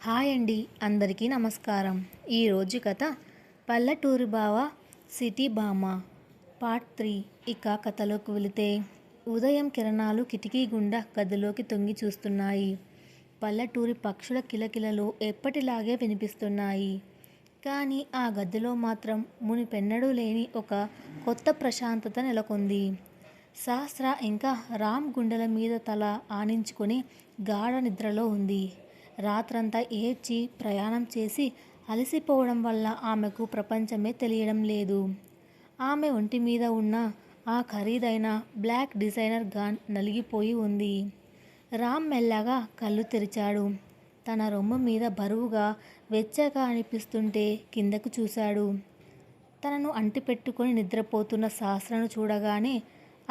Hi అండి, అందరికీ నమస్కారం. ఈరోజు కథ పల్లెటూరి బావ సిటీ బామ్మ పార్ట్ 3. ఇక కథలోకి వెళితే, ఉదయం కిరణాలు కిటికీ గుండా గదిలోకి తొంగి చూస్తున్నాయి. పల్లెటూరి పక్షుల కిలకిలలు ఎప్పటిలాగే వినిపిస్తున్నాయి. కానీ ఆ గదిలో మాత్రం మునిపెన్నడూ లేని ఒక కొత్త ప్రశాంతత నెలకొంది. సహస్ర ఇంకా రామ్ గుండెల మీద తల ఆనించుకొని గాఢ నిద్రలో ఉంది. రాత్రంతా ఏడ్చి ప్రయాణం చేసి అలసిపోవడం వల్ల ఆమెకు ప్రపంచమే తెలియడం లేదు. ఆమె ఒంటి మీద ఉన్న ఆ ఖరీదైన బ్లాక్ డిజైనర్ గాన్ నలిగిపోయి ఉంది. రామ్ మెల్లగా కళ్ళు తెరిచాడు. తన రొమ్ము మీద బరువుగా వెచ్చగా అనిపిస్తుంటే కిందకు చూశాడు. తనను అంటిపెట్టుకొని నిద్రపోతున్న సహస్రను చూడగానే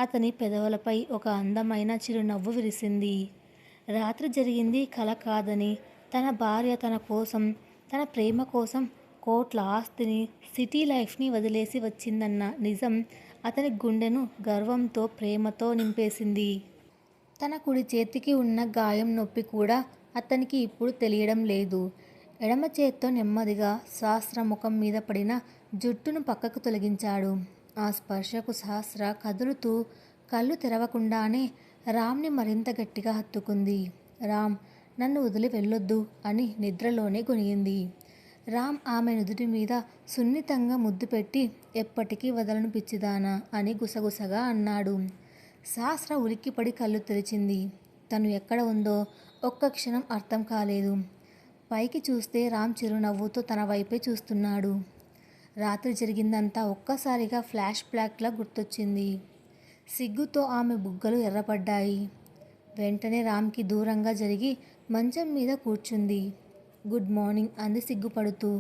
అతని పెదవులపై ఒక అందమైన చిరునవ్వు విరిసింది. రాత్రి జరిగింది కల కాదని, తన భార్య తన కోసం, తన ప్రేమ కోసం కోట్ల ఆస్తిని, సిటీ లైఫ్ని వదిలేసి వచ్చిందన్న నిజం అతని గుండెను గర్వంతో, ప్రేమతో నింపేసింది. తన కుడి చేతికి ఉన్న గాయం నొప్పి కూడా అతనికి ఇప్పుడు తెలియడం లేదు. ఎడమ చేత్తో నెమ్మదిగా సహస్ర ముఖం మీద పడిన జుట్టును పక్కకు తొలగించాడు. ఆ స్పర్శకు సహస్ర కదులుతూ కళ్ళు తెరవకుండానే రామ్ని మరింత గట్టిగా హత్తుకుంది. రామ్, నన్ను వదిలి వెళ్ళొద్దు అని నిద్రలోనే గొనిగింది. రామ్ ఆమె నుదుటి మీద సున్నితంగా ముద్దు పెట్టి, ఎప్పటికీ వదలను పిచ్చిదానా అని గుసగుసగా అన్నాడు. సహస్ర ఉలిక్కిపడి కళ్ళు తెరిచింది. తను ఎక్కడ ఉందో ఒక్క క్షణం అర్థం కాలేదు. పైకి చూస్తే రామ్ చిరునవ్వుతో తన వైపే చూస్తున్నాడు. రాత్రి జరిగిందంతా ఒక్కసారిగా ఫ్లాష్ బ్యాక్లా గుర్తొచ్చింది. సిగ్గుతో ఆమె బుగ్గలు ఎర్రపడ్డాయి. వెంటనే రామ్కి దూరంగా జరిగి మంచం మీద కూర్చుంది. గుడ్ మార్నింగ్ అంది సిగ్గుపడుతూ.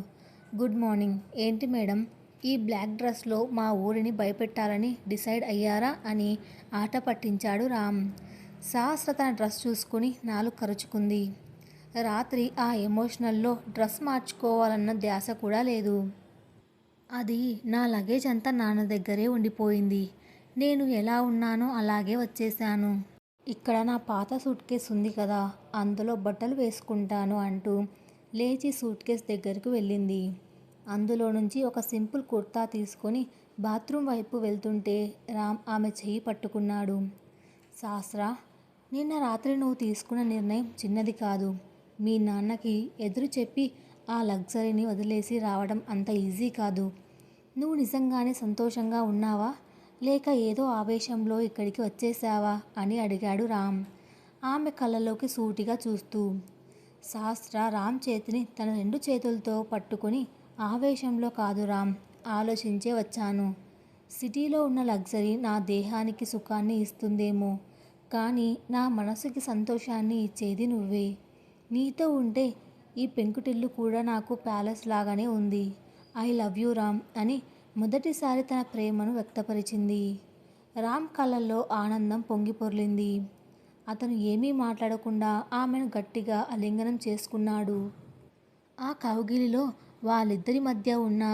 గుడ్ మార్నింగ్ ఏంటి మేడం, ఈ బ్లాక్ డ్రెస్లో మా ఊరిని భయపెట్టాలని డిసైడ్ అయ్యారా అని ఆట పట్టించాడు రామ్. సహస్ర తన డ్రెస్ చూసుకుని నాలుగు కరుచుకుంది. రాత్రి ఆ ఎమోషనల్లో డ్రెస్ మార్చుకోవాలన్న ధ్యాస కూడా లేదు. అది నా లగేజ్ అంతా నాన్న దగ్గరే ఉండిపోయింది. నేను ఎలా ఉన్నానో అలాగే వచ్చేశాను. ఇక్కడ నా పాత సూట్ కేస్ ఉంది కదా, అందులో బట్టలు వేసుకుంటాను అంటూ లేచి సూట్ కేస్ దగ్గరకు వెళ్ళింది. అందులో నుంచి ఒక సింపుల్ కుర్తా తీసుకొని బాత్రూమ్ వైపు వెళ్తుంటే రామ్ ఆమె చెయ్యి పట్టుకున్నాడు. సహస్ర, నిన్న రాత్రి నువ్వు తీసుకున్న నిర్ణయం చిన్నది కాదు. మీ నాన్నకి ఎదురు చెప్పి ఆ లగ్జరీని వదిలేసి రావడం అంత ఈజీ కాదు. నువ్వు నిజంగానే సంతోషంగా ఉన్నావా, లేక ఏదో ఆవేశంలో ఇక్కడికి వచ్చేసావా అని అడిగాడు రామ్, ఆమె కళ్ళలోకి సూటిగా చూస్తూ. సహస్ర రామ్ చేతిని తన రెండు చేతులతో పట్టుకొని, ఆవేశంలో కాదు రామ్, ఆలోచించే వచ్చాను. సిటీలో ఉన్న లగ్జరీ నా దేహానికి సుఖాన్ని ఇస్తుందేమో, కానీ నా మనసుకి సంతోషాన్ని ఇచ్చేది నువ్వే. నీతో ఉంటే ఈ పెంకుటిల్లు కూడా నాకు ప్యాలెస్ లాగానే ఉంది. ఐ లవ్ యూ రామ్ అని మొదటిసారి తన ప్రేమను వ్యక్తపరిచింది. రామ్ కళ్ళల్లో ఆనందం పొంగి పొర్లింది. అతను ఏమీ మాట్లాడకుండా ఆమెను గట్టిగా ఆలింగనం చేసుకున్నాడు. ఆ కౌగిలిలో వాళ్ళిద్దరి మధ్య ఉన్న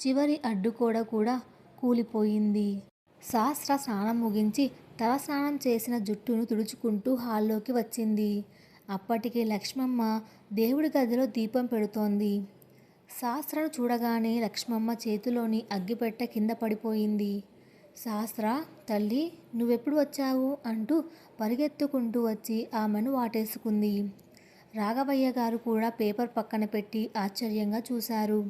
చివరి అడ్డుగోడ కూడా కూలిపోయింది. సహస్ర స్నానం ముగించి తల స్నానం చేసిన జుట్టును తుడుచుకుంటూ హాల్లోకి వచ్చింది. అప్పటికే లక్ష్మమ్మ దేవుడి గదిలో దీపం పెడుతోంది. సహస్రను చూడగానే లక్ష్మమ్మ చేతిలోని అగ్గిపెట్టె కింద పడిపోయింది. సహస్ర, తల్లి, నువ్వెప్పుడు వచ్చావు అంటూ పరిగెత్తుకుంటూ వచ్చి ఆమెను వాటేసుకుంది. రాఘవయ్య గారు కూడా పేపర్ పక్కన పెట్టి ఆశ్చర్యంగా చూశారు.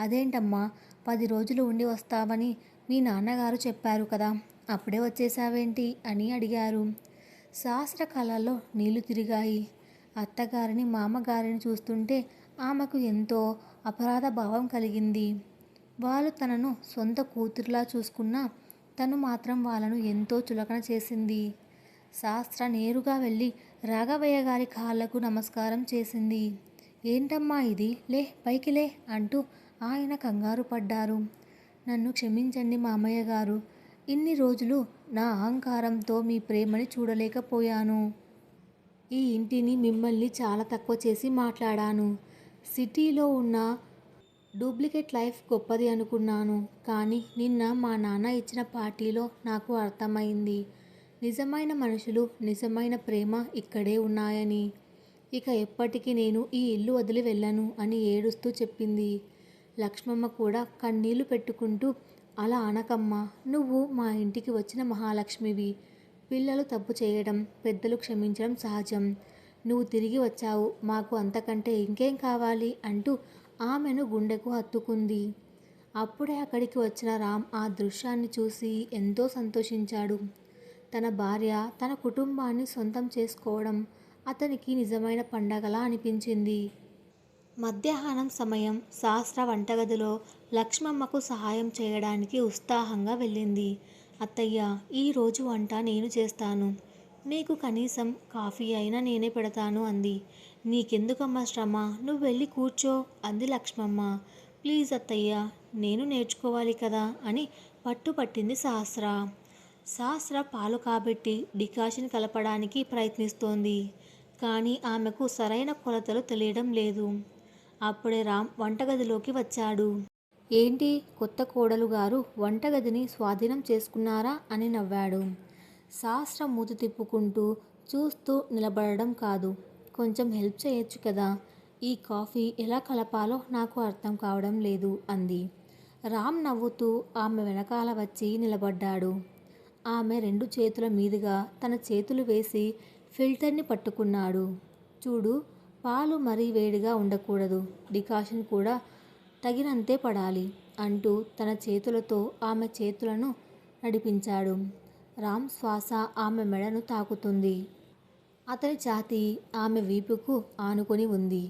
అదేంటమ్మా, 10 రోజులు ఉండి వస్తావని మీ నాన్నగారు చెప్పారు కదా, అప్పుడే వచ్చేసావేంటి అని అడిగారు. సహస్ర కళ్ళల్లో నీళ్లు తిరిగాయి. అత్తగారిని, మామగారిని చూస్తుంటే ఆమెకు ఎంతో అపరాధ భావం కలిగింది. వాళ్ళు తనను సొంత కూతురులా చూసుకున్నా తను మాత్రం వాళ్ళను ఎంతో చులకన చేసింది. సహస్ర నేరుగా వెళ్ళి రాఘవయ్య గారి కాళ్లకు నమస్కారం చేసింది. ఏంటమ్మా ఇది, లే పైకి లే అంటూ ఆయన కంగారు పడ్డారు. నన్ను క్షమించండి మామయ్య గారు, ఇన్ని రోజులు నా అహంకారంతో మీ ప్రేమని చూడలేకపోయాను. ఈ ఇంటిని, మిమ్మల్ని చాలా తక్కువ చేసి మాట్లాడాను. సిటీలో ఉన్న డూప్లికేట్ లైఫ్ గొప్పది అనుకున్నాను. కానీ నిన్న మా నాన్న ఇచ్చిన పార్టీలో నాకు అర్థమైంది, నిజమైన మనుషులు, నిజమైన ప్రేమ ఇక్కడే ఉన్నాయని. ఇక ఎప్పటికీ నేను ఈ ఇల్లు వదిలి వెళ్ళను అని ఏడుస్తూ చెప్పింది. లక్ష్మమ్మ కూడా కన్నీళ్లు పెట్టుకుంటూ, అలా అనకమ్మా, నువ్వు మా ఇంటికి వచ్చిన మహాలక్ష్మివి. పిల్లలు తప్పు చేయడం, పెద్దలు క్షమించడం సహజం. నువ్వు తిరిగి వచ్చావు, మాకు అంతకంటే ఇంకేం కావాలి అంటూ ఆమెను గుండెకు హత్తుకుంది. అప్పుడే అక్కడికి వచ్చిన రామ్ ఆ దృశ్యాన్ని చూసి ఎంతో సంతోషించాడు. తన భార్య తన కుటుంబాన్ని సొంతం చేసుకోవడం అతనికి నిజమైన పండగలా అనిపించింది. మధ్యాహ్నం సమయం శాస్త్ర వంటగదిలో లక్ష్మమ్మకు సహాయం చేయడానికి ఉత్సాహంగా వెళ్ళింది. అత్తయ్య, ఈరోజు వంట నేను చేస్తాను. నీకు కనీసం కాఫీ అయినా నేనే పెడతాను అంది. నీకెందుకమ్మా శ్రమ, నువ్వు వెళ్ళి కూర్చో అంది లక్ష్మమ్మ. ప్లీజ్ అత్తయ్య, నేను నేర్చుకోవాలి కదా అని పట్టుపట్టింది సహస్ర. సహస్ర పాలు కాబెట్టి డికాషన్ కలపడానికి ప్రయత్నిస్తోంది. కానీ ఆమెకు సరైన కొలతలు తెలియడం లేదు. అప్పుడే రామ్ వంటగదిలోకి వచ్చాడు. ఏంటి, కొత్త కోడలు గారు వంటగదిని స్వాధీనం చేసుకున్నారా అని నవ్వాడు. సహస్ర మూతి తిప్పుకుంటూ చూస్తూ నిలబడడం కాదు, కొంచెం హెల్ప్ చేయొచ్చు కదా, ఈ కాఫీ ఎలా కలపాలో నాకు అర్థం కావడం లేదు అంది. రామ్ నవ్వుతూ ఆమె వెనకాల వచ్చి నిలబడ్డాడు. ఆమె 2 చేతుల మీదుగా తన చేతులు వేసి ఫిల్టర్ని పట్టుకున్నాడు. చూడు, పాలు మరీ వేడిగా ఉండకూడదు, డికాషన్ కూడా తగినంతే పడాలి అంటూ తన చేతులతో ఆమె చేతులను నడిపించాడు. రామ్ శ్వాస ఆమె మెడను తాకుతుంది. అతని ఛాతీ ఆమె వీపుకు ఆనుకొని ఉంది.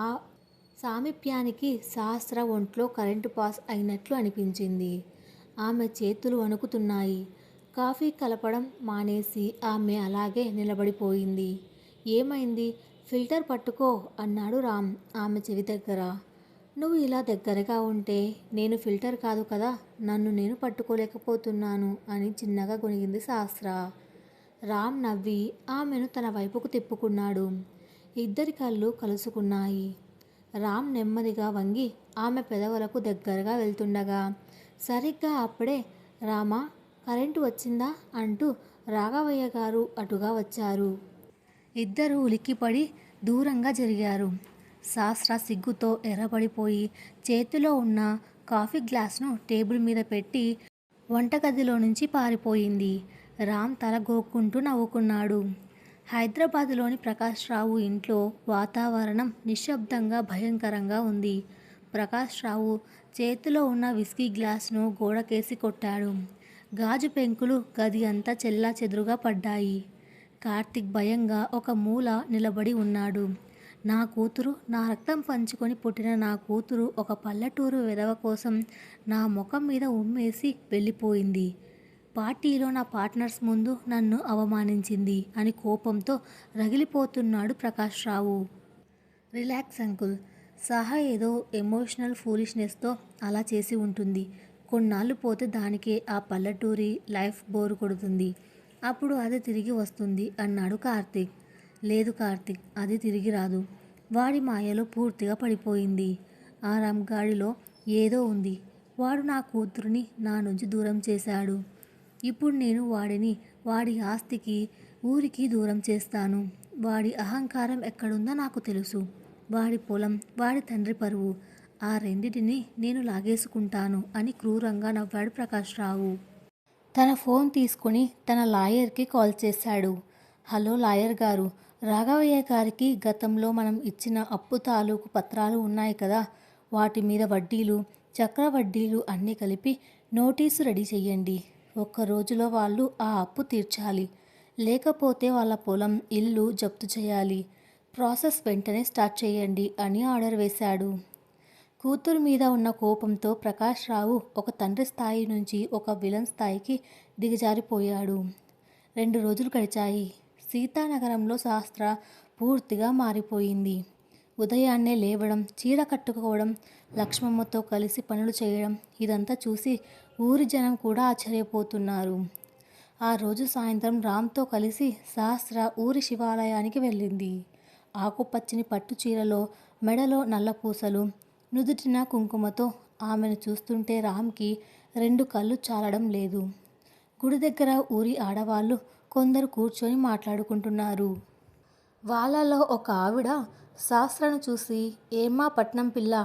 ఆ సామీప్యానికి సహస్ర ఒంట్లో కరెంటు పాస్ అయినట్లు అనిపించింది. ఆమె చేతులు వణుకుతున్నాయి. కాఫీ కలపడం మానేసి ఆమె అలాగే నిలబడిపోయింది. ఏమైంది, ఫిల్టర్ పట్టుకో అన్నాడు రామ్ ఆమె చెవి దగ్గర. నువ్వు ఇలా దగ్గరగా ఉంటే నేను ఫిల్టర్ కాదు కదా, నన్ను నేను పట్టుకోలేకపోతున్నాను అని చిన్నగా గొనిగింది సహస్ర. రామ్ నవ్వి ఆమెను తన వైపుకు తిప్పుకున్నాడు. ఇద్దరి కళ్ళు కలుసుకున్నాయి. రామ్ నెమ్మదిగా వంగి ఆమె పెదవులకు దగ్గరగా వెళ్తుండగా సరిగ్గా అప్పుడే రామా, కరెంటు వచ్చిందా అంటూ రాఘవయ్య గారు అటుగా వచ్చారు. ఇద్దరూ ఉలిక్కిపడి దూరంగా జరిగారు. సహస్ర సిగ్గుతో ఎర్రబడిపోయి చేతిలో ఉన్న కాఫీ గ్లాస్ను టేబుల్ మీద పెట్టి వంటగదిలో నుంచి పారిపోయింది. రామ్ తల గోక్కుంటూ నవ్వుకున్నాడు. హైదరాబాద్లోని ప్రకాష్ రావు ఇంట్లో వాతావరణం నిశ్శబ్దంగా భయంకరంగా ఉంది. ప్రకాష్ రావు చేతిలో ఉన్న విస్కీ గ్లాస్ను గోడకేసి కొట్టాడు. గాజు పెంకులు గది అంతా చెల్లాచెదురుగా పడ్డాయి. కార్తీక్ భయంగా ఒక మూల నిలబడి ఉన్నాడు. నా కూతురు, నా రక్తం పంచుకొని పుట్టిన నా కూతురు ఒక పల్లెటూరు వెధవ కోసం నా ముఖం మీద ఉమ్మేసి వెళ్ళిపోయింది. పార్టీలో నా పార్ట్నర్స్ ముందు నన్ను అవమానించింది అని కోపంతో రగిలిపోతున్నాడు ప్రకాష్ రావు. రిలాక్స్ అంకుల్, సహా ఏదో ఎమోషనల్ ఫూలిష్నెస్తో అలా చేసి ఉంటుంది. కొన్నాళ్ళు పోతే దానికే ఆ పల్లెటూరి లైఫ్ బోరు కొడుతుంది. అప్పుడు అది తిరిగి వస్తుంది అన్నాడు కార్తీక్. లేదు కార్తీక్, అది తిరిగి రాదు. వాడి మాయలో పూర్తిగా పడిపోయింది. ఆ రంగాడిలో ఏదో ఉంది. వాడు నా కూతురుని నా నుంచి దూరం చేశాడు. ఇప్పుడు నేను వాడిని, వాడి ఆస్తికి, ఊరికి దూరం చేస్తాను. వాడి అహంకారం ఎక్కడుందో నాకు తెలుసు. వాడి పొలం, వాడి తండ్రి పరువు, ఆ రెండిటిని నేను లాగేసుకుంటాను అని క్రూరంగా నవ్వాడు ప్రకాష్ రావు. తన ఫోన్ తీసుకుని తన లాయర్కి కాల్ చేశాడు. హలో లాయర్ గారు, రాఘవయ్య గారికి గతంలో మనం ఇచ్చిన అప్పు తాలూకు పత్రాలు ఉన్నాయి కదా, వాటి మీద వడ్డీలు, చక్రవడ్డీలు అన్నీ కలిపి నోటీసు రెడీ చెయ్యండి. 1 రోజులో వాళ్ళు ఆ అప్పు తీర్చాలి. లేకపోతే వాళ్ళ పొలం, ఇల్లు జప్తు చేయాలి. ప్రాసెస్ వెంటనే స్టార్ట్ చేయండి అని ఆర్డర్ వేశాడు. కూతురు మీద ఉన్న కోపంతో ప్రకాష్ రావు ఒక తండ్రి స్థాయి నుంచి ఒక విలన్ స్థాయికి దిగజారిపోయాడు. 2 రోజులు గడిచాయి. సీతానగరంలో శాస్త్ర పూర్తిగా మారిపోయింది. ఉదయాన్నే లేవడం, చీర కట్టుకోవడం, లక్ష్మమ్మతో కలిసి పనులు చేయడం, ఇదంతా చూసి ఊరి జనం కూడా ఆశ్చర్యపోతున్నారు. ఆ రోజు సాయంత్రం రామ్తో కలిసి సహస్ర ఊరి శివాలయానికి వెళ్ళింది. ఆకుపచ్చని పట్టు చీరలో, మెడలో నల్లపూసలు, నుదుటిన కుంకుమతో ఆమెను చూస్తుంటే రామ్కి 2 కళ్ళు చాలడం లేదు. గుడి దగ్గర ఊరి ఆడవాళ్ళు కొందరు కూర్చొని మాట్లాడుకుంటున్నారు. వాళ్ళలో ఒక ఆవిడ శాస్త్రను చూసి, ఏమ్మా పట్నం పిల్ల,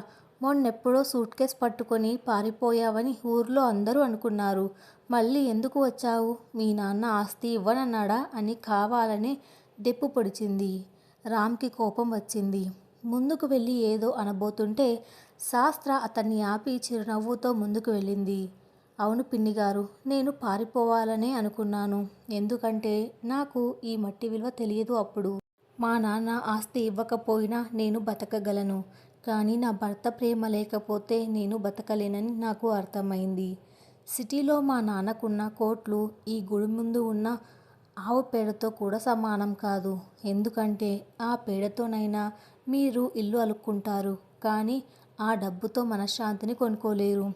మొన్నెప్పుడో సూట్ కేస్ పట్టుకొని పారిపోయావని ఊర్లో అందరూ అనుకున్నారు. మళ్ళీ ఎందుకు వచ్చావు? మీ నాన్న ఆస్తి ఇవ్వనన్నాడా అని కావాలనే డెప్పు పొడిచింది. రామ్కి కోపం వచ్చింది. ముందుకు వెళ్ళి ఏదో అనబోతుంటే శాస్త్ర అతన్ని ఆపి చిరునవ్వుతో ముందుకు వెళ్ళింది. అవును పిన్నిగారు, నేను పారిపోవాలనే అనుకున్నాను. ఎందుకంటే నాకు ఈ మట్టి విలువ తెలియదు అప్పుడు. మా నాన్న ఆస్తి ఇవ్వకపోయినా నేను బతకగలను. కానీ నా భర్త ప్రేమ లేకపోతే నేను బతకలేనని నాకు అర్థమైంది. సిటీలో మా నాన్నకున్న కోట్లు ఈ గుడి ముందు ఉన్న ఆవు పేడతో కూడా సమానం కాదు. ఎందుకంటే ఆ పేడతోనైనా మీరు ఇల్లు అలుక్కుంటారు. కానీ ఆ డబ్బుతో మనశ్శాంతిని కొనుక్కోలేరు.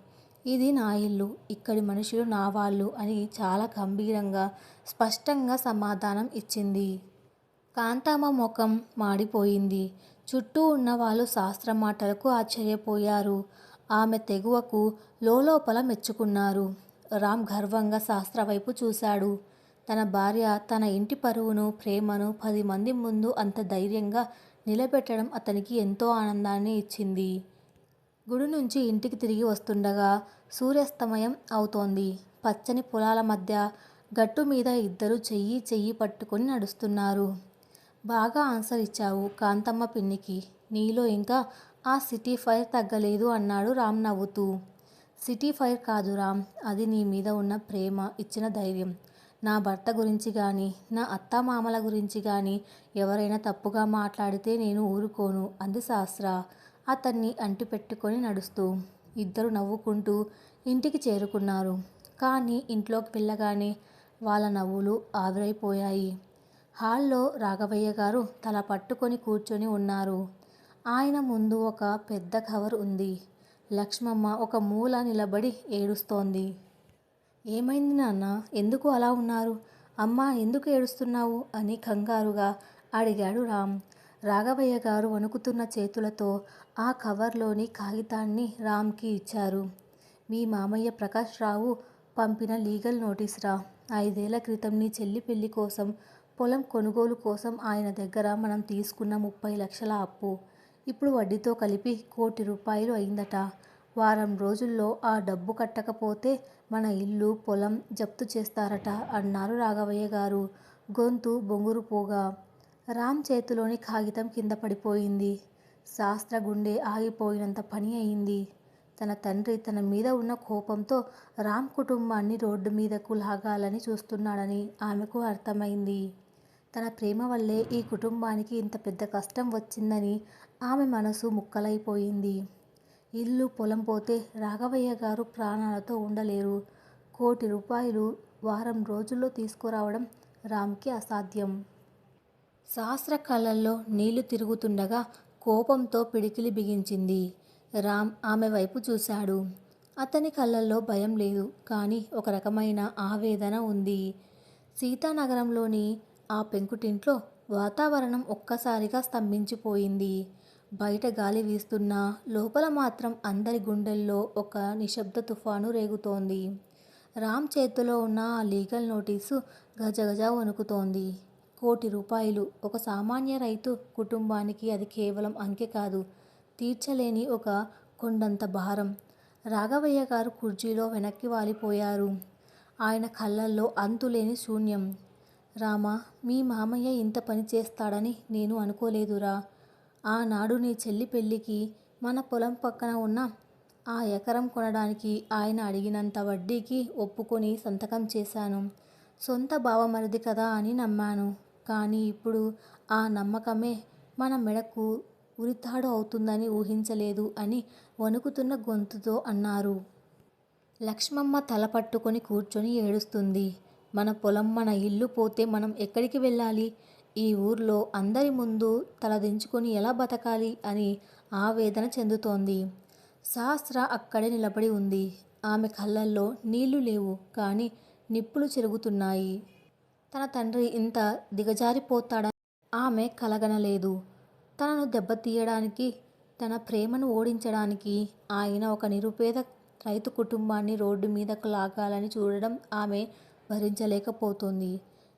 ఇది నా ఇల్లు, ఇక్కడి మనుషులు నా వాళ్ళు అని చాలా గంభీరంగా, స్పష్టంగా సమాధానం ఇచ్చింది. కాంతమ్మ ముఖం మాడిపోయింది. చుట్టూ ఉన్నవాళ్ళు శాస్త్ర మాటలకు ఆశ్చర్యపోయారు. ఆమె తెగువకు లోలోపల మెచ్చుకున్నారు. రామ్ గర్వంగా శాస్త్ర వైపు చూశాడు. తన భార్య తన ఇంటి పరువును, ప్రేమను 10 మంది ముందు అంత ధైర్యంగా నిలబెట్టడం అతనికి ఎంతో ఆనందాన్ని ఇచ్చింది. గుడి నుంచి ఇంటికి తిరిగి వస్తుండగా సూర్యాస్తమయం అవుతోంది. పచ్చని పొలాల మధ్య గట్టు మీద ఇద్దరు చెయ్యి చెయ్యి పట్టుకొని నడుస్తున్నారు. బాగా ఆన్సర్ ఇచ్చావు కాంతమ్మ పిన్నికి. నీలో ఇంకా ఆ సిటీ ఫైర్ తగ్గలేదు అన్నాడు రామ్ నవ్వుతూ. సిటీ ఫైర్ కాదు రామ్, అది నీ మీద ఉన్న ప్రేమ ఇచ్చిన ధైర్యం. నా భర్త గురించి కానీ, నా అత్తామామల గురించి కానీ ఎవరైనా తప్పుగా మాట్లాడితే నేను ఊరుకోను అంది శాస్త్ర అతన్ని అంటిపెట్టుకొని నడుస్తూ. ఇద్దరు నవ్వుకుంటూ ఇంటికి చేరుకున్నారు. కానీ ఇంట్లోకి వెళ్ళగానే వాళ్ళ నవ్వులు ఆవిరైపోయాయి. హాల్లో రాఘవయ్య గారు తల పట్టుకొని కూర్చొని ఉన్నారు. ఆయన ముందు ఒక పెద్ద కవర్ ఉంది. లక్ష్మమ్మ ఒక మూల నిలబడి ఏడుస్తోంది. ఏమైంది నాన్న, ఎందుకు అలా ఉన్నారు? అమ్మా, ఎందుకు ఏడుస్తున్నావు అని కంగారుగా అడిగాడు రామ్. రాఘవయ్య గారు వణుకుతున్న చేతులతో ఆ కవర్లోని కాగితాన్ని రామ్కి ఇచ్చారు. మీ మామయ్య ప్రకాష్ రావు పంపిన లీగల్ నోటీస్ రా. 5 ఏళ్ల క్రితం నీ చెల్లి పెళ్లి కోసం, పొలం కొనుగోలు కోసం ఆయన దగ్గర మనం తీసుకున్న 30 లక్షల అప్పు ఇప్పుడు వడ్డీతో కలిపి 1 కోటి రూపాయలు అయిందట. వారం రోజుల్లో ఆ డబ్బు కట్టకపోతే మన ఇల్లు, పొలం జప్తు చేస్తారట అన్నారు రాఘవయ్య గారు గొంతు బొంగురుపోగా. రామ్ చేతిలోని కాగితం కింద పడిపోయింది. శాస్త్ర గుండె ఆగిపోయినంత పని అయింది. తన తండ్రి తన మీద ఉన్న కోపంతో రామ్ కుటుంబాన్ని రోడ్డు మీదకు లాగాలని చూస్తున్నాడని ఆమెకు అర్థమైంది. తన ప్రేమ వల్లే ఈ కుటుంబానికి ఇంత పెద్ద కష్టం వచ్చిందని ఆమె మనసు ముక్కలైపోయింది. ఇల్లు, పొలం పోతే రాఘవయ్య గారు ప్రాణాలతో ఉండలేరు. 1 కోటి రూపాయలు వారం రోజుల్లో తీసుకురావడం రామ్కి అసాధ్యం. శాస్త్ర కళ్ళల్లో నీళ్లు తిరుగుతుండగా కోపంతో పిడికిలి బిగించింది. రామ్ ఆమె వైపు చూశాడు. అతని కళ్ళల్లో భయం లేదు, కానీ ఒక రకమైన ఆవేదన ఉంది. సీతానగరంలోని ఆ పెంకుటింట్లో వాతావరణం ఒక్కసారిగా స్తంభించిపోయింది. బయట గాలి వీస్తున్నా లోపల మాత్రం అందరి గుండెల్లో ఒక నిశ్శబ్ద తుఫాను రేగుతోంది. రామ్ చేతిలో ఉన్న ఆ లీగల్ నోటీసు గజగజ వణుకుతోంది. 1 కోటి రూపాయలు ఒక సామాన్య రైతు కుటుంబానికి అది కేవలం అంకె కాదు, తీర్చలేని ఒక కొండంత భారం. రాఘవయ్య గారు కుర్చీలో వెనక్కి వాలిపోయారు. ఆయన కళ్ళల్లో అంతులేని శూన్యం. రామా, మీ మామయ్య ఇంత పని చేస్తాడని నేను అనుకోలేదురా. ఆనాడు నీ చెల్లి పెళ్ళికి మన పొలం పక్కన ఉన్న ఆ ఎకరం కొనడానికి ఆయన అడిగినంత వడ్డీకి ఒప్పుకొని సంతకం చేశాను. సొంత బావమరిది కదా అని నమ్మాను. కానీ ఇప్పుడు ఆ నమ్మకమే మన మెడకు ఉరితాడు అవుతుందని ఊహించలేదు అని వణుకుతున్న గొంతుతో అన్నారు. లక్ష్మమ్మ తల పట్టుకొని కూర్చొని ఏడుస్తుంది. మన పొలం, మన ఇల్లు పోతే మనం ఎక్కడికి వెళ్ళాలి? ఈ ఊర్లో అందరి ముందు తలదించుకొని ఎలా బతకాలి అని ఆవేదన చెందుతోంది. శాస్త్ర అక్కడే నిలబడి ఉంది. ఆమె కళ్ళల్లో నీళ్లు లేవు, కానీ నిప్పులు చెరుగుతున్నాయి. తన తండ్రి ఇంత దిగజారిపోతాడని ఆమె కలగనలేదు. తనను దెబ్బతీయడానికి, తన ప్రేమను ఓడించడానికి ఆయన ఒక నిరుపేద రైతు కుటుంబాన్ని రోడ్డు మీదకు లాగాలని చూడడం ఆమె భరించలేకపోతుంది.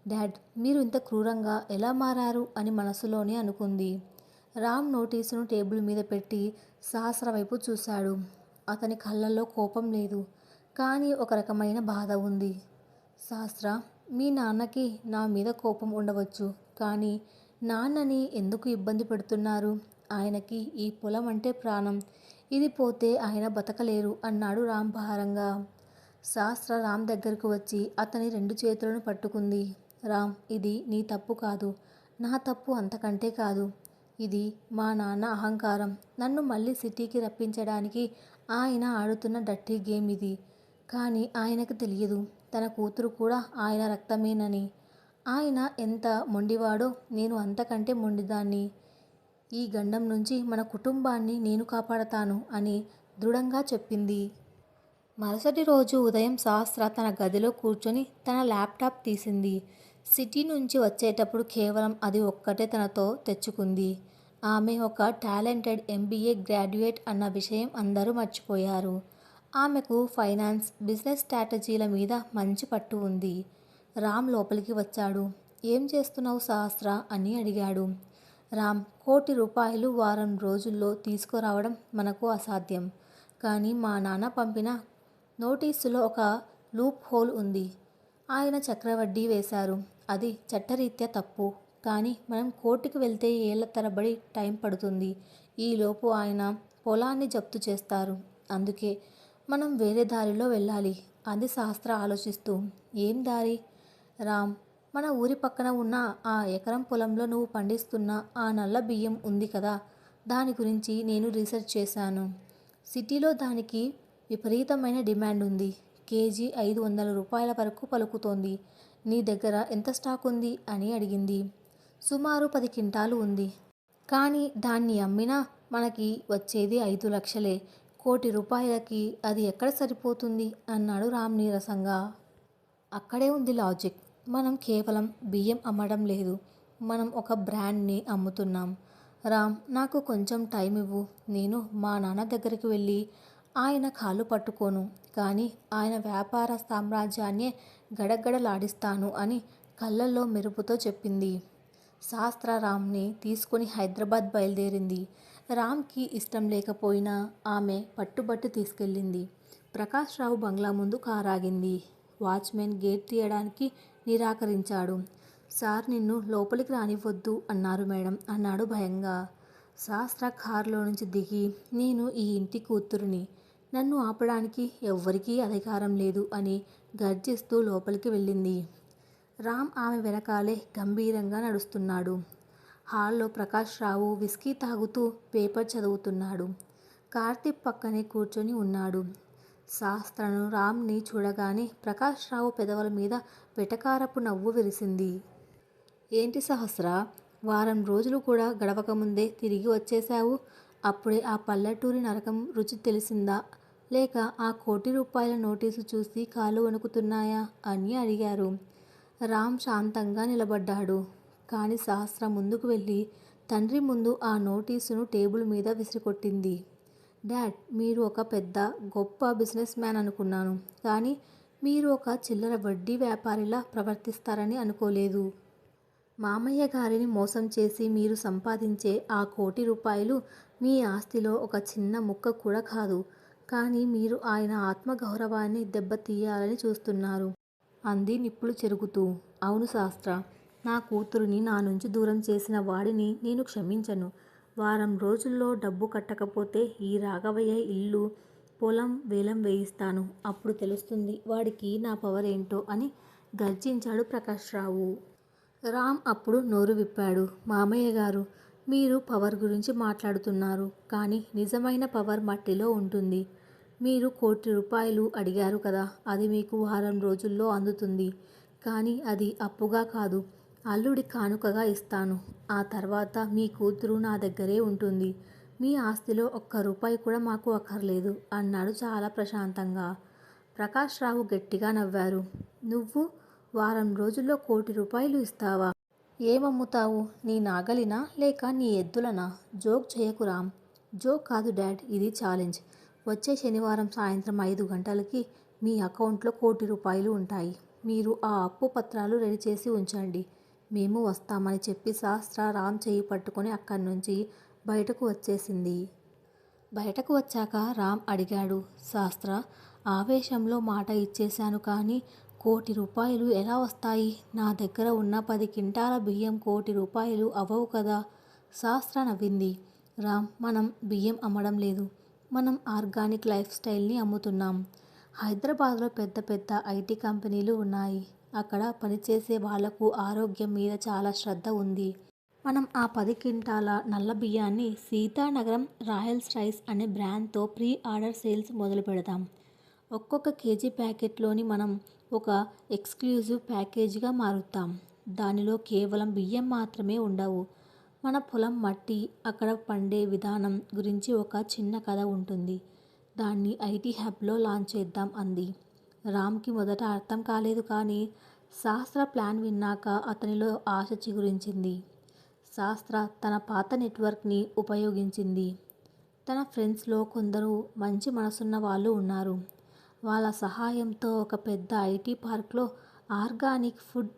డాడ్, మీరు ఇంత క్రూరంగా ఎలా మారారు అని మనసులోనే అనుకుంది. రామ్ నోటీసును టేబుల్ మీద పెట్టి సహస్ర వైపు చూశాడు. అతని కళ్ళల్లో కోపం లేదు, కానీ ఒక రకమైన బాధ ఉంది. సహస్ర, మీ నాన్నకి నా మీద కోపం ఉండవచ్చు, కానీ నాన్నని ఎందుకు ఇబ్బంది పెడుతున్నారు? ఆయనకి ఈ పొలం అంటే ప్రాణం. ఇది పోతే ఆయన బతకలేరు అన్నాడు రామ్ భారంగా. సహస్ర రామ్ దగ్గరకు వచ్చి అతని 2 చేతులను పట్టుకుంది. రామ్, ఇది నీ తప్పు కాదు, నా తప్పు అంతకంటే కాదు. ఇది మా నాన్న అహంకారం. నన్ను మళ్ళీ సిటీకి రప్పించడానికి ఆయన ఆడుతున్న డర్టీ గేమ్ ఇది. కానీ ఆయనకు తెలియదు, తన కూతురు కూడా ఆయన రక్తమేనని. ఆయన ఎంత మొండివాడో నేను అంతకంటే మొండిదాన్ని. ఈ గండం నుంచి మన కుటుంబాన్ని నేను కాపాడతాను అని దృఢంగా చెప్పింది. మరుసటి రోజు ఉదయం సహస్ర తన గదిలో కూర్చొని తన ల్యాప్టాప్ తీసింది. సిటీ నుంచి వచ్చేటప్పుడు కేవలం అది ఒక్కటే తనతో తెచ్చుకుంది. ఆమె ఒక టాలెంటెడ్ MBA గ్రాడ్యుయేట్ అన్న విషయం అందరూ మర్చిపోయారు. ఆమెకు ఫైనాన్స్, బిజినెస్ స్ట్రాటజీల మీద మంచి పట్టు ఉంది. రామ్ లోపలికి వచ్చాడు. ఏం చేస్తున్నావు సహస్ర అని అడిగాడు. రామ్, ₹1,00,00,000 వారం రోజుల్లో తీసుకురావడం మనకు అసాధ్యం. కానీ మా నాన్న పంపిన నోటీసులో ఒక లూప్ హోల్ ఉంది. ఆయన చక్రవడ్డీ వేశారు. అది చట్టరీత్యా తప్పు. కానీ మనం కోర్టుకు వెళ్తే ఏళ్ల తరబడి టైం పడుతుంది. ఈలోపు ఆయన పొలాన్ని జప్తు చేస్తారు. అందుకే మనం వేరే దారిలో వెళ్ళాలి అంది సహస్ర ఆలోచిస్తూ. ఏం దారి? రామ్, మన ఊరి పక్కన ఉన్న ఆ ఎకరం పొలంలో నువ్వు పండిస్తున్న ఆ నల్ల బియ్యం ఉంది కదా, దాని గురించి నేను రీసెర్చ్ చేశాను. సిటీలో దానికి విపరీతమైన డిమాండ్ ఉంది. కేజీ ₹500 వరకు పలుకుతోంది. నీ దగ్గర ఎంత స్టాక్ ఉంది అని అడిగింది. సుమారు 10 క్వింటాలు ఉంది. కానీ దాన్ని అమ్మినా మనకి వచ్చేది 5 లక్షలే. ₹1,00,00,000కి అది ఎక్కడ సరిపోతుంది అన్నాడు రామ్ నీరసంగా. అక్కడే ఉంది లాజిక్. మనం కేవలం బియ్యం అమ్మడం లేదు, మనం ఒక బ్రాండ్ని అమ్ముతున్నాం. రామ్, నాకు కొంచెం టైం ఇవ్వు. నేను మా నాన్న దగ్గరికి వెళ్ళి ఆయన కాళ్ళు పట్టుకోను, కానీ ఆయన వ్యాపార సామ్రాజ్యాన్నే గడగడలాడిస్తాను అని కళ్ళల్లో మెరుపుతో చెప్పింది. సహస్ర రామ్ని తీసుకుని హైదరాబాద్ బయలుదేరింది. రామ్కి ఇష్టం లేకపోయినా ఆమె పట్టుబట్టి తీసుకెళ్ళింది. ప్రకాష్ రావు బంగ్లా ముందు కారాగింది. వాచ్మెన్ గేట్ తీయడానికి నిరాకరించాడు. సార్, నిన్ను లోపలికి రానివ్వొద్దు అన్నారు మేడం అన్నాడు భయంగా. సహస్ర కారులో నుంచి దిగి, నేను ఈ ఇంటి కూతురిని, నన్ను ఆపడానికి ఎవ్వరికీ అధికారం లేదు అని గర్జిస్తూ లోపలికి వెళ్ళింది. రామ్ ఆమె వెనకాలే గంభీరంగా నడుస్తున్నాడు. హాల్లో ప్రకాష్ రావు విస్కీ తాగుతూ పేపర్ చదువుతున్నాడు. కార్తీక్ పక్కనే కూర్చొని ఉన్నాడు. సహస్రను రామ్ని చూడగానే ప్రకాష్ రావు పెదవుల మీద వెటకారపు నవ్వు విరిసింది. ఏంటి సహస్ర, వారం రోజులు కూడా గడవకముందే తిరిగి వచ్చేశావు? అప్పుడే ఆ పల్లెటూరి నరకం రుచి తెలిసిందా, లేక ఆ ₹1,00,00,000 నోటీసు చూసి కాళ్ళు వణుకుతున్నాయా అని అడిగారు. రామ్ శాంతంగా నిలబడ్డాడు. కానీ సహస్ర ముందుకు వెళ్ళి తండ్రి ముందు ఆ నోటీసును టేబుల్ మీద విసిరికొట్టింది. డాడ్, మీరు ఒక పెద్ద గొప్ప బిజినెస్ మ్యాన్ అనుకున్నాను, కానీ మీరు ఒక చిల్లర వడ్డీ వ్యాపారిలా ప్రవర్తిస్తారని అనుకోలేదు. మామయ్య గారిని మోసం చేసి మీరు సంపాదించే ఆ ₹1,00,00,000 మీ ఆస్తిలో ఒక చిన్న ముక్క కూడా కాదు. కానీ మీరు ఆయన ఆత్మగౌరవాన్ని దెబ్బతీయాలని చూస్తున్నారు అంది నిప్పులు చెరుగుతూ. అవును సహస్ర, నా కూతురిని నా నుంచి దూరం చేసిన వాడిని నేను క్షమించను. వారం రోజుల్లో డబ్బు కట్టకపోతే ఈ రాఘవయ్య ఇల్లు, పొలం వేలం వేయిస్తాను. అప్పుడు తెలుస్తుంది వాడికి నా పవర్ ఏంటో అని గర్జించాడు ప్రకాష్ రావు. రామ్ అప్పుడు నోరు విప్పాడు. మామయ్య గారు, మీరు పవర్ గురించి మాట్లాడుతున్నారు, కానీ నిజమైన పవర్ మట్టిలో ఉంటుంది. మీరు ₹1,00,00,000 అడిగారు కదా, అది మీకు వారం రోజుల్లో అందుతుంది. కానీ అది అప్పుగా కాదు, అల్లుడి కానుకగా ఇస్తాను. ఆ తర్వాత మీ కూతురు నా దగ్గరే ఉంటుంది. మీ ఆస్తిలో ₹1 కూడా మాకు అక్కర్లేదు అన్నాడు చాలా ప్రశాంతంగా. ప్రకాష్ రావు గట్టిగా నవ్వారు. నువ్వు వారం రోజుల్లో ₹1,00,00,000 ఇస్తావా? ఏమమ్ముతావు? నీ నాగలినా లేక నీ ఎద్దులనా? జోక్ చేయకు రామ్. జోక్ కాదు డాడ్, ఇది ఛాలెంజ్. వచ్చే శనివారం సాయంత్రం 5 గంటలకి మీ అకౌంట్లో ₹1,00,00,000 ఉంటాయి. మీరు ఆ అప్పు పత్రాలు రెడీ చేసి ఉంచండి, మేము వస్తామని చెప్పి శాస్త్ర రామ్ చేయి పట్టుకొని అక్కడి నుంచి బయటకు వచ్చేసింది. బయటకు వచ్చాక రామ్ అడిగాడు, శాస్త్ర, ఆవేశంలో మాట ఇచ్చేశాను కానీ ₹1,00,00,000 ఎలా వస్తాయి? నా దగ్గర ఉన్న 10 క్వింటాల బియ్యం ₹1,00,00,000 అవ్వవు కదా. శాస్త్ర నవ్వింది. రామ్, మనం బియ్యం అమ్మడం లేదు, మనం ఆర్గానిక్ లైఫ్ స్టైల్ని అమ్ముతున్నాం. హైదరాబాద్లో పెద్ద పెద్ద ఐటీ కంపెనీలు ఉన్నాయి. అక్కడ పనిచేసే వాళ్లకు ఆరోగ్యం మీద చాలా శ్రద్ధ ఉంది. మనం ఆ 10 క్వింటాల నల్ల బియ్యాన్ని సీతానగరం రాయల్స్ రైస్ అనే బ్రాండ్తో ప్రీ ఆర్డర్ సేల్స్ మొదలు పెడతాం. ఒక్కొక్క కేజీ ప్యాకెట్లోని మనం ఒక ఎక్స్క్లూజివ్ ప్యాకేజీగా మారుతాం. దానిలో కేవలం బియ్యం మాత్రమే ఉండవు. మన పొలం మట్టి, అక్కడ పండే విధానం గురించి ఒక చిన్న కథ ఉంటుంది. దాన్ని ఐటీ హబ్లో లాంచ్ చేద్దాం అంది. రామ్కి మొదట అర్థం కాలేదు కానీ శాస్త్ర ప్లాన్ విన్నాక అతనిలో ఆశ చిగురించింది. శాస్త్ర తన పాత నెట్వర్క్ని ఉపయోగించింది. తన ఫ్రెండ్స్లో కొందరు మంచి మనసున్న వాళ్ళు ఉన్నారు. వాళ్ళ సహాయంతో ఒక పెద్ద ఐటీ పార్క్లో ఆర్గానిక్ ఫుడ్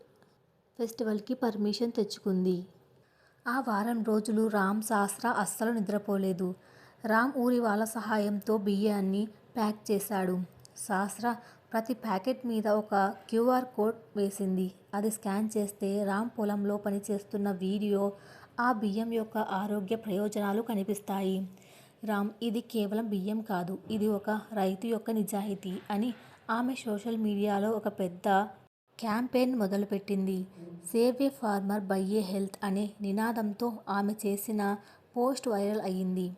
ఫెస్టివల్కి పర్మిషన్ తెచ్చుకుంది. ఆ వారం రోజులు రామ్, శాస్త్ర అస్సలు నిద్రపోలేదు. రామ్ ఊరి వాళ్ళ సహాయంతో బియ్యాన్ని ప్యాక్ చేశాడు. శాస్త్ర ప్రతి ప్యాకెట్ మీద ఒక క్యూఆర్ కోడ్ వేసింది. అది స్కాన్ చేస్తే రామ్ పొలంలో పనిచేస్తున్న వీడియో, ఆ బియ్యం యొక్క ఆరోగ్య ప్రయోజనాలు కనిపిస్తాయి. రామ్, ఇది కేవలం బియ్యం కాదు, ఇది ఒక రైతు యొక్క నిజాయితీ అని ఆమె సోషల్ మీడియాలో ఒక పెద్ద క్యాంపెయిన్ మొదలుపెట్టింది. Save a farmer by a health అనే నినాదంతో ఆమె చేసిన పోస్ట్ వైరల్ అయ్యింది.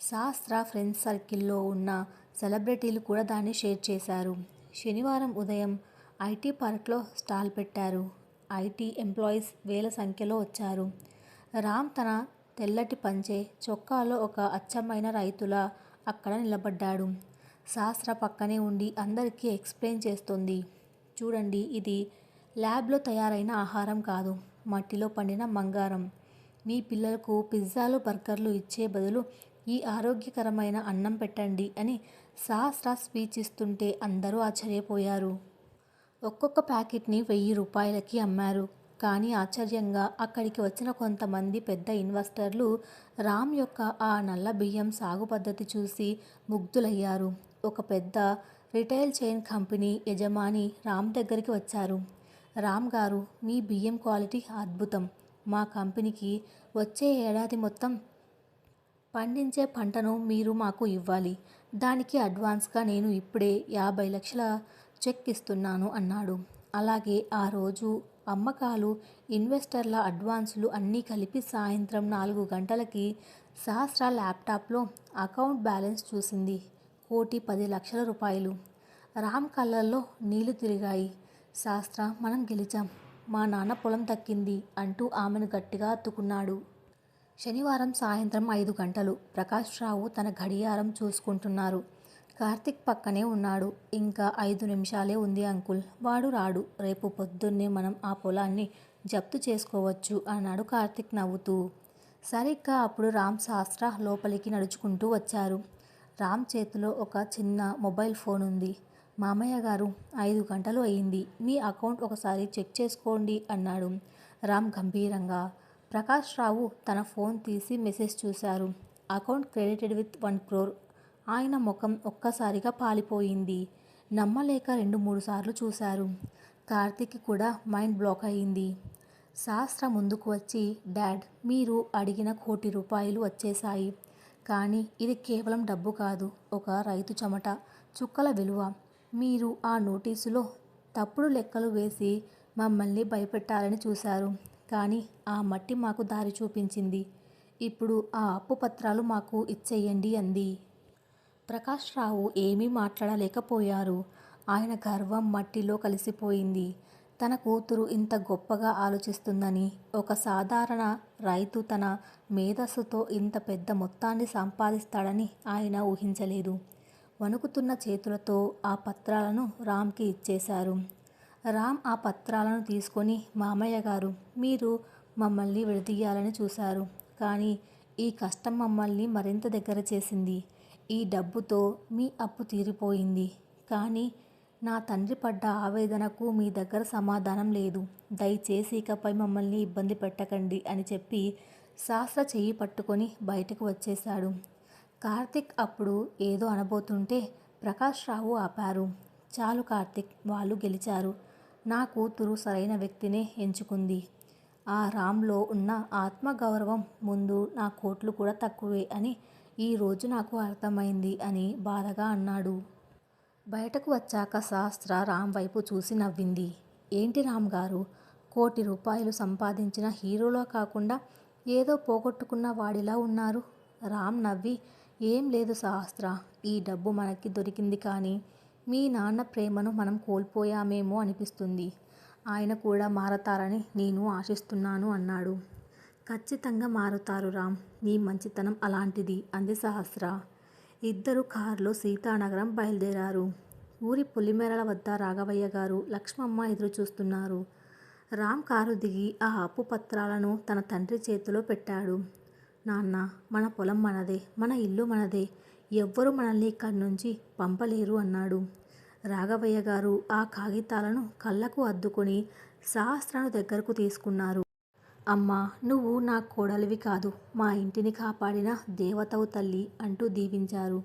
శాస్త్ర ఫ్రెండ్స్ సర్కిల్లో ఉన్న సెలబ్రిటీలు కూడా దాన్ని షేర్ చేశారు. శనివారం ఉదయం ఐటీ పార్క్లో స్టాల్ పెట్టారు. ఐటీ ఎంప్లాయీస్ వేల సంఖ్యలో వచ్చారు. రామ్ తన తెల్లటి పంచె చొక్కాలో ఒక అచ్చమైన రైతులా అక్కడ నిలబడ్డాడు. శాస్త్ర పక్కనే ఉండి అందరికీ ఎక్స్ప్లెయిన్ చేస్తోంది. చూడండి, ఇది ల్యాబ్లో తయారైన ఆహారం కాదు, మట్టిలో పండిన బంగారం. మీ పిల్లలకు పిజ్జాలు, బర్గర్లు ఇచ్చే బదులు ఈ ఆరోగ్యకరమైన అన్నం పెట్టండి అని శాస్త్ర స్పీచ్ ఇస్తుంటే అందరూ ఆశ్చర్యపోయారు. ఒక్కొక్క ప్యాకెట్ని ₹1,000కి అమ్మారు. కానీ ఆశ్చర్యంగా అక్కడికి వచ్చిన కొంతమంది పెద్ద ఇన్వెస్టర్లు రామ్ యొక్క ఆ నల్ల బియ్యం సాగు పద్ధతి చూసి ముగ్ధులయ్యారు. ఒక పెద్ద రిటైల్ చైన్ కంపెనీ యజమాని రామ్ దగ్గరికి వచ్చారు. రామ్ గారు, మీ బియ్యం క్వాలిటీ అద్భుతం. మా కంపెనీకి వచ్చే ఏడాది మొత్తం పండించే పంటను మీరు మాకు ఇవ్వాలి. దానికి అడ్వాన్స్గా నేను ఇప్పుడే 50 లక్షల చెక్ ఇస్తున్నాను అన్నాడు. అలాగే ఆ రోజు అమ్మకాలు, ఇన్వెస్టర్ల అడ్వాన్సులు అన్నీ కలిపి సాయంత్రం 4 గంటలకి శాస్త్ర ల్యాప్టాప్లో అకౌంట్ బ్యాలెన్స్ చూసింది. ₹1,10,00,000. రామ్ కళ్ళల్లో నీళ్లు తిరిగాయి. శాస్త్ర, మనం గెలిచాం, మా నాన్న పొలం దక్కింది అంటూ ఆమెను గట్టిగా హత్తుకున్నాడు. శనివారం సాయంత్రం 5 గంటలు. ప్రకాష్ రావు తన గడియారం చూసుకుంటున్నారు. కార్తీక్ పక్కనే ఉన్నాడు. ఇంకా 5 నిమిషాలే ఉంది అంకుల్, వాడు రాడు. రేపు పొద్దున్నే మనం ఆ పొలాన్ని జప్తు చేసుకోవచ్చు అన్నాడు కార్తీక్ నవ్వుతూ. సరిగ్గా అప్పుడు రామ్, శాస్త్ర లోపలికి నడుచుకుంటూ వచ్చారు. రామ్ చేతిలో ఒక చిన్న మొబైల్ ఫోన్ ఉంది. మామయ్య గారు, 5 గంటలు అయింది, మీ అకౌంట్ ఒకసారి చెక్ చేసుకోండి అన్నాడు రామ్ గంభీరంగా. ప్రకాష్ రావు తన ఫోన్ తీసి మెసేజ్ చూశారు. Account credited with 1 crore. ఆయన ముఖం ఒక్కసారిగా పాలిపోయింది. నమ్మలేక 2-3 సార్లు చూశారు. కార్తీక్ కూడా మైండ్ బ్లాక్ అయింది. శాస్త్ర ముందుకు వచ్చి, డాడ్, మీరు అడిగిన ₹1,00,00,000 వచ్చేశాయి. కానీ ఇది కేవలం డబ్బు కాదు, ఒక రైతు చెమట చుక్కల విలువ. మీరు ఆ నోటీసులో తప్పుడు లెక్కలు వేసి మమ్మల్ని భయపెట్టాలని చూశారు. కానీ ఆ మట్టి మాకు దారి చూపించింది. ఇప్పుడు ఆ అప్పు పత్రాలు మాకు ఇచ్చేయండి అంది. ప్రకాష్ రావు ఏమీ మాట్లాడలేకపోయారు. ఆయన గర్వం మట్టిలో కలిసిపోయింది. తన కూతురు ఇంత గొప్పగా ఆలోచిస్తుందని, ఒక సాధారణ రైతు తన మేధస్సుతో ఇంత పెద్ద మొత్తాన్ని సంపాదిస్తాడని ఆయన ఊహించలేదు. వణుకుతున్న చేతులతో ఆ పత్రాలను రామ్కి ఇచ్చేశారు. రామ్ ఆ పత్రాలను తీసుకొని, మామయ్య గారు, మీరు మమ్మల్ని విడదీయాలని చూశారు. కానీ ఈ కష్టం మమ్మల్ని మరింత దగ్గర చేసింది. ఈ డబ్బుతో మీ అప్పు తీరిపోయింది. కానీ నా తండ్రి పడ్డ ఆవేదనకు మీ దగ్గర సమాధానం లేదు. దయచేసి ఇకపై మమ్మల్ని ఇబ్బంది పెట్టకండి అని చెప్పి శాస్త్ర చెయ్యి పట్టుకొని బయటకు వచ్చేశాడు. కార్తిక్ అప్పుడు ఏదో అనబోతుంటే ప్రకాష్ రావు ఆపారు. చాలు కార్తిక్, వాళ్ళు గెలిచారు. నా కూతురు సరైన వ్యక్తినే ఎంచుకుంది. ఆ రామ్లో ఉన్న ఆత్మగౌరవం ముందు నా కోట్లు కూడా తక్కువే అని ఈరోజు నాకు అర్థమైంది అని బాధగా అన్నాడు. బయటకు వచ్చాక శాస్త్ర రామ్ వైపు చూసి నవ్వింది. ఏంటి రామ్ గారు, ₹1,00,00,000 సంపాదించిన హీరోలా కాకుండా ఏదో పోగొట్టుకున్న వాడిలా ఉన్నారు. రామ్ నవ్వి, ఏం లేదు శాస్త్ర, ఈ డబ్బు మనకి దొరికింది కానీ మీ నాన్న ప్రేమను మనం కోల్పోయామేమో అనిపిస్తుంది. ఆయన కూడా మారతారని నేను ఆశిస్తున్నాను అన్నాడు. ఖచ్చితంగా మారుతారు రామ్, నీ మంచితనం అలాంటిది అంది సహస్ర. ఇద్దరు కారులో సీతానగరం బయలుదేరారు. ఊరి పొలిమేరల వద్ద రాఘవయ్య గారు, లక్ష్మమ్మ ఎదురు చూస్తున్నారు. రామ్ కారు దిగి ఆ అప్పు పత్రాలను తన తండ్రి చేతిలో పెట్టాడు. నాన్న, మన పొలం మనదే, మన ఇల్లు మనదే, ఎవ్వరూ మనల్ని ఇక్కడి నుంచి పంపలేరు అన్నాడు. రాఘవయ్య గారు ఆ కాగితాలను కళ్ళకు అద్దుకొని సహస్రను దగ్గరకు తీసుకున్నారు. అమ్మా, నువ్వు నా కోడలివి కాదు, మా ఇంటిని కాపాడిన దేవతవు తల్లి అంటూ దీవించారు.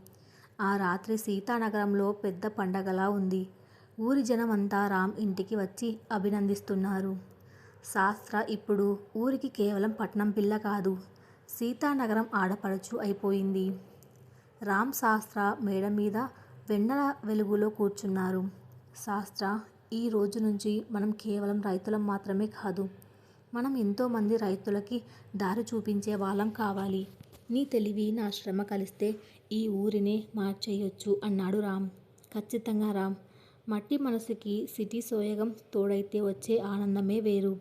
ఆ రాత్రి సీతానగరంలో పెద్ద పండగలా ఉంది. ఊరి జనమంతా రామ్ ఇంటికి వచ్చి అభినందిస్తున్నారు. శాస్త్ర ఇప్పుడు ఊరికి కేవలం పట్నం పిల్ల కాదు, సీతానగరం ఆడపడుచు అయిపోయింది. రామ్ శాస్త్ర మేడ మీద వెన్నెల వెలుగులో కూర్చున్నారు. శాస్త్ర, ఈ రోజు నుంచి మనం కేవలం రైతులం మాత్రమే కాదు, మనం ఎంతోమంది రైతులకి దారి చూపించే వాళ్ళం కావాలి. నీ తెలివి నా శ్రమ కలిస్తే ఈ ఊరినే మార్చేయొచ్చు అన్నాడు రామ్. ఖచ్చితంగా రామ్, మట్టి మనసుకి సిటీ సోయగం తోడైతే వచ్చే ఆనందమే వేరు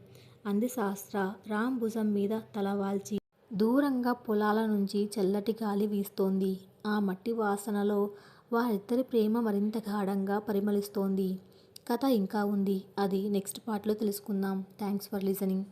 అంది శాస్త్ర రామ్ భుజం మీద తల వాల్చి. దూరంగా పొలాల నుంచి చల్లటి గాలి వీస్తోంది. ఆ మట్టి వాసనలో వారిద్దరి ప్రేమ మరింత గాఢంగా పరిమళిస్తోంది. కథ ఇంకా ఉంది, అది నెక్స్ట్ పార్ట్లో తెలుసుకుందాం. Thanks for listening.